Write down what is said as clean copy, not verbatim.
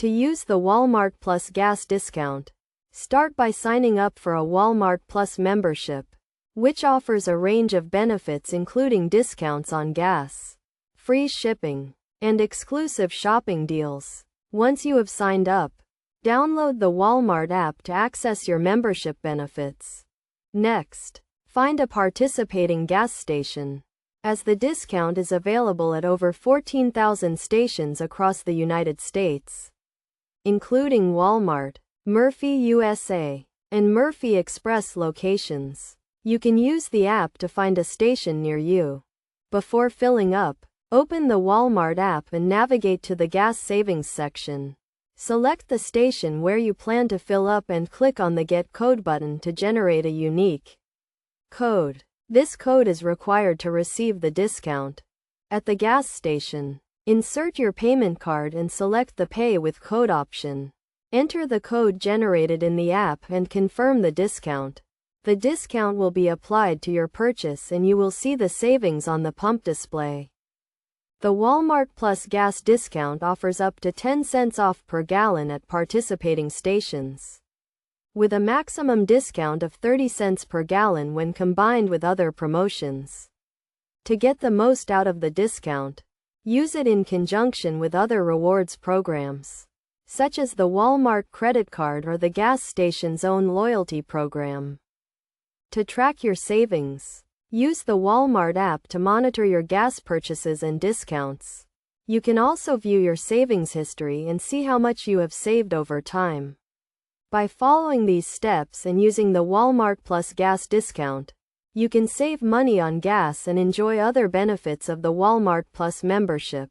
To use the Walmart Plus gas discount, start by signing up for a Walmart Plus membership, which offers a range of benefits including discounts on gas, free shipping, and exclusive shopping deals. Once you have signed up, download the Walmart app to access your membership benefits. Next, find a participating gas station, as the discount is available at over 14,000 stations across the United States, including Walmart, Murphy USA, and Murphy Express locations. You can use the app to find a station near you. Before filling up, open the Walmart app and navigate to the gas savings section. Select the station where you plan to fill up and click on the Get Code button to generate a unique code. This code is required to receive the discount. At the gas station, insert your payment card and select the Pay with Code option. Enter the code generated in the app and confirm the discount. The discount will be applied to your purchase and you will see the savings on the pump display. The Walmart Plus gas discount offers up to 10 cents off per gallon at participating stations, with a maximum discount of 30 cents per gallon when combined with other promotions. To get the most out of the discount, use it in conjunction with other rewards programs, such as the Walmart credit card or the gas station's own loyalty program. To track your savings, use the Walmart app to monitor your gas purchases and discounts. You can also view your savings history and see how much you have saved over time. By following these steps and using the Walmart Plus gas discount, you can save money on gas and enjoy other benefits of the Walmart Plus membership.